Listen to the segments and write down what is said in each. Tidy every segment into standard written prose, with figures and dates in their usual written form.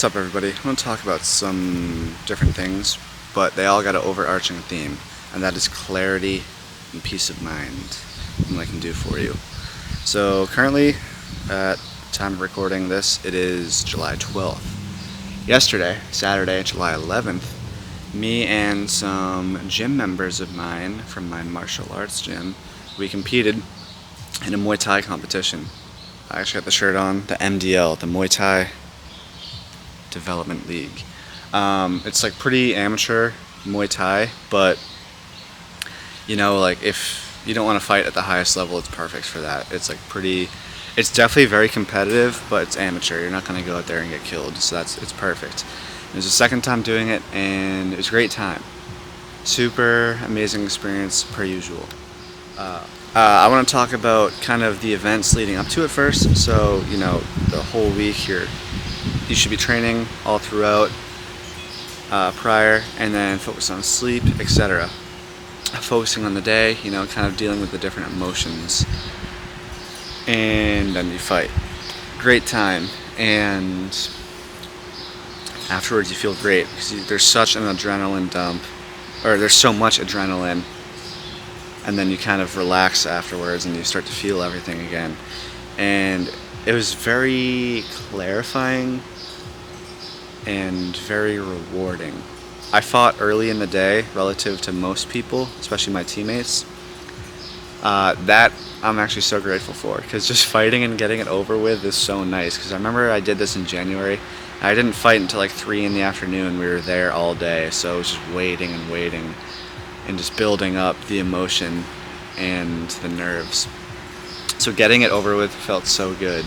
What's up, everybody? I want to talk about some different things, but they all got an overarching theme, and that is clarity and peace of mind, and what I can do for you. So currently, at time of recording this, it is July 12th. Yesterday, Saturday, July 11th, me and some gym members of mine from my martial arts gym, we competed in a Muay Thai competition. I actually got the shirt on, the MDL, the Muay Thai Development League. It's like pretty amateur Muay Thai, but like if you don't want to fight at the highest level, it's perfect for that. It's definitely very competitive, but it's amateur. You're not going to go out there and get killed, so it's perfect. It was the second time doing it, and it was a great time. Super amazing experience per usual. I want to talk about kind of the events leading up to it first. So the whole week you should be training all throughout prior, and then focus on sleep, etc. Focusing on the day, kind of dealing with the different emotions, and then you fight. Great time, and afterwards you feel great because there's such an adrenaline dump, or there's so much adrenaline, and then you kind of relax afterwards and you start to feel everything again. And it was very clarifying and very rewarding. I fought early in the day relative to most people, especially my teammates. That I'm actually so grateful for, because just fighting and getting it over with is so nice. Because I remember I did this in January. I didn't fight until like 3 in the afternoon. We were there all day, so it was just waiting and just building up the emotion and the nerves. So getting it over with felt so good.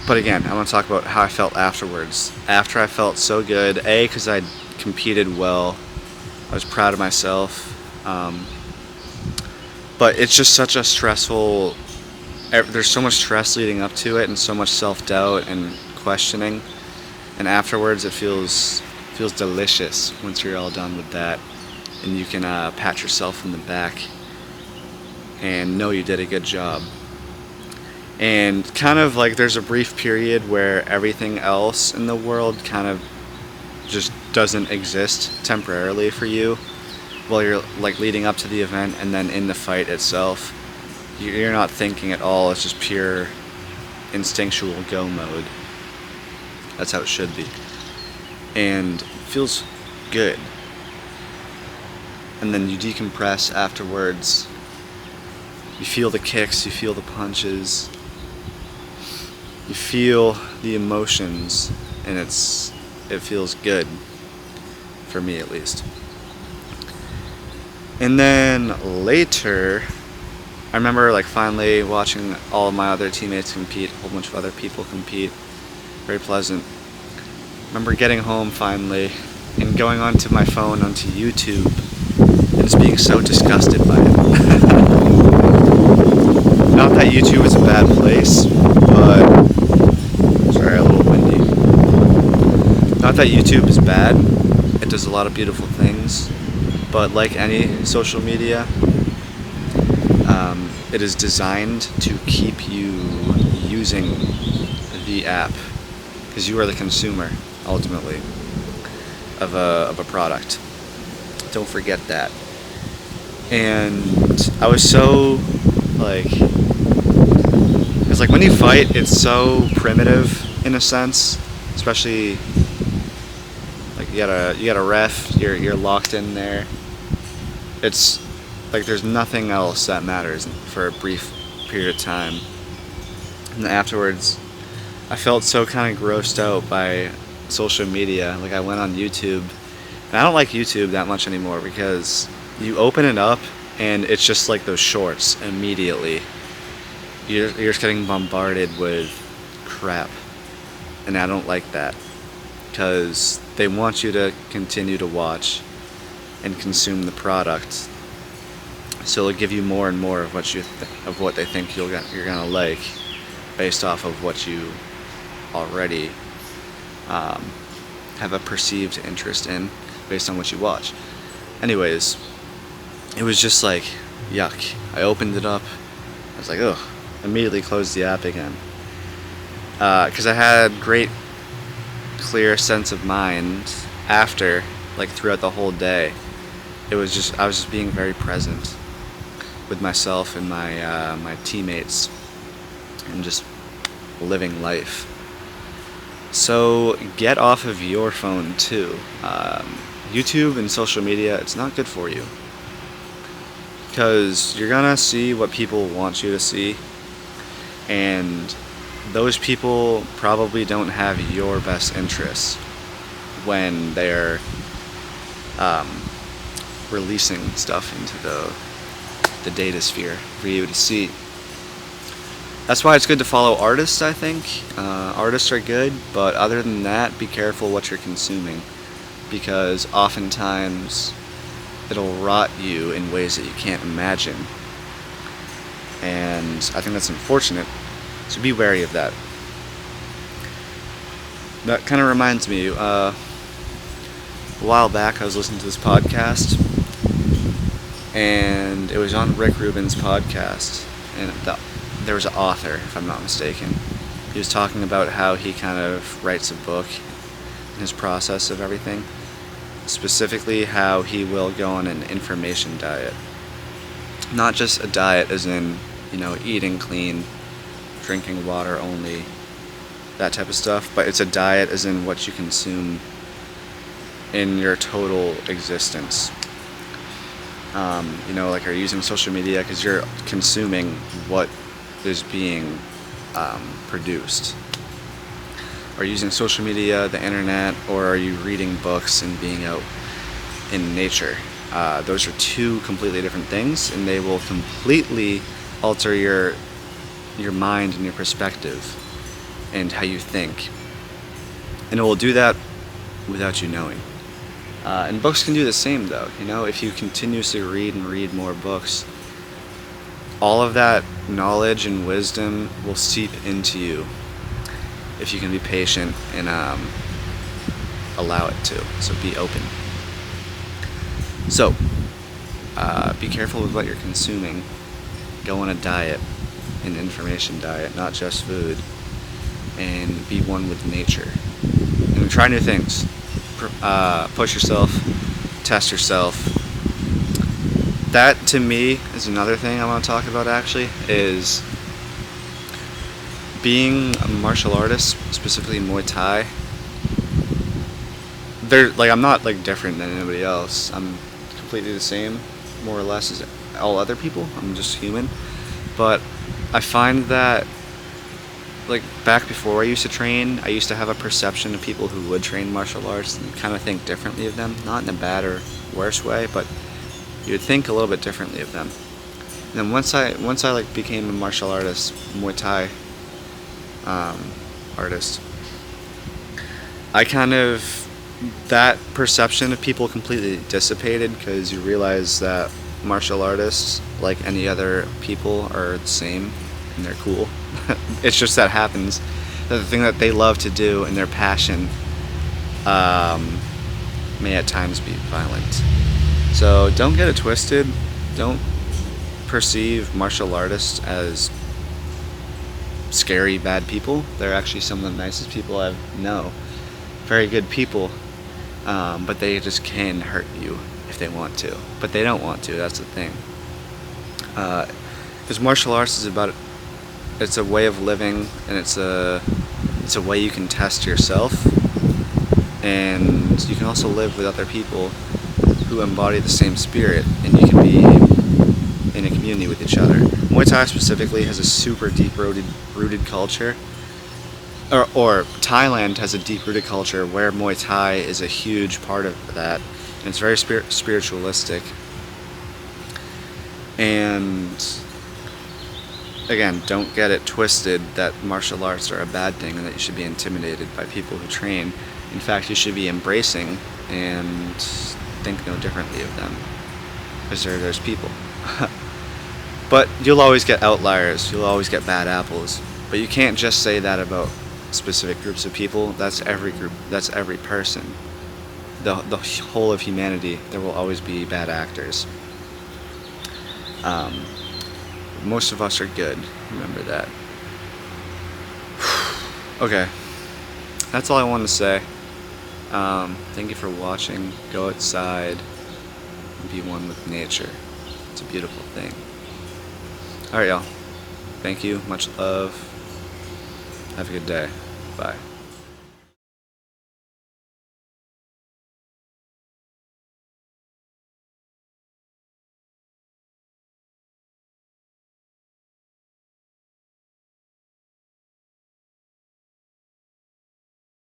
But again, I want to talk about how I felt afterwards. After I felt so good, because I competed well, I was proud of myself. But it's just such a stressful, there's so much stress leading up to it, and so much self-doubt and questioning. And afterwards it feels delicious once you're all done with that, and you can pat yourself in the back and know you did a good job. And kind of like there's a brief period where everything else in the world kind of just doesn't exist temporarily for you while you're like leading up to the event, and then in the fight itself you're not thinking at all. It's just pure instinctual go mode. That's how it should be, and it feels good. And then you decompress afterwards. You feel the kicks, you feel the punches, you feel the emotions, and it feels good, for me at least. And then later, I remember finally watching all of my other teammates compete, a whole bunch of other people compete. Very pleasant. Remember getting home finally and going onto my phone, onto YouTube, and just being so disgusted by it. Not that YouTube is a bad place, but sorry, a little windy. Not that YouTube is bad. It does a lot of beautiful things, but like any social media, it is designed to keep you using the app, because you are the consumer ultimately of a product. Don't forget that. And I was so it's like when you fight, it's so primitive in a sense, especially like you got a ref, you're locked in there. It's like there's nothing else that matters for a brief period of time. And afterwards, I felt so kind of grossed out by social media. Like I went on YouTube, and I don't like YouTube that much anymore, because you open it up and it's just like those shorts immediately. You're just getting bombarded with crap, and I don't like that, because they want you to continue to watch and consume the product, so they'll give you more and more of what they think you're gonna like, based off of what you already have a perceived interest in, based on what you watch. Anyways, it was just like yuck. I opened it up, I was like, ugh. Immediately closed the app again. because I had great, clear sense of mind after, like throughout the whole day. I was just being very present with myself and my teammates, and just living life. So get off of your phone too. YouTube and social media, it's not good for you, because you're gonna see what people want you to see, and those people probably don't have your best interests when they're releasing stuff into the data sphere for you to see. That's why it's good to follow artists, I think. Artists are good, but other than that, be careful what you're consuming, because oftentimes it'll rot you in ways that you can't imagine. And I think that's unfortunate, so be wary of that. That kind of reminds me, a while back I was listening to this podcast, and it was on Rick Rubin's podcast, and there was an author, if I'm not mistaken. He was talking about how he kind of writes a book, and his process of everything. Specifically how he will go on an information diet. Not just a diet as in, eating clean, drinking water only, that type of stuff, but it's a diet as in what you consume in your total existence. Like are you using social media because you're consuming what is being produced? Are you using social media, the internet, or are you reading books and being out in nature? Those are two completely different things, and they will completely alter your mind and your perspective and how you think. And it will do that without you knowing. And books can do the same, though. If you continuously read and read more books, all of that knowledge and wisdom will seep into you if you can be patient and allow it to. So be open. So be careful with what you're consuming. Go on a diet, an information diet, not just food, and be one with nature. And try new things. Push yourself, test yourself. That, to me, is another thing I want to talk about, actually, is being a martial artist, specifically Muay Thai. I'm not, different than anybody else. I'm completely the same, more or less, as all other people. I'm just human. But I find that, back before I used to train, I used to have a perception of people who would train martial arts and kind of think differently of them. Not in a bad or worse way, but you would think a little bit differently of them. And then once I became a martial artist, Muay Thai artist, that perception of people completely dissipated, because you realize that martial artists, like any other people, are the same, and they're cool. It's just that happens that the thing that they love to do and their passion may at times be violent. So don't get it twisted. Don't perceive martial artists as scary, bad people. They're actually some of the nicest people I know. Very good people, but they just can hurt you if they want to. But they don't want to, that's the thing. Because martial arts is it's a way of living, and it's a way you can test yourself, and you can also live with other people who embody the same spirit, and you can be in a community with each other. Muay Thai specifically has a super deep-rooted culture, or Thailand has a deep-rooted culture where Muay Thai is a huge part of that, and it's very spiritualistic. And again, don't get it twisted that martial arts are a bad thing and that you should be intimidated by people who train. In fact, you should be embracing and think no differently of them, because there's people. But you'll always get outliers, you'll always get bad apples, but you can't just say that about specific groups of people. That's every group, that's every person. The whole of humanity, there will always be bad actors. Most of us are good, remember that. Okay, that's all I wanted to say. Thank you for watching. Go outside and be one with nature. It's a beautiful thing. Alright, y'all. Thank you. Much love. Have a good day. Bye.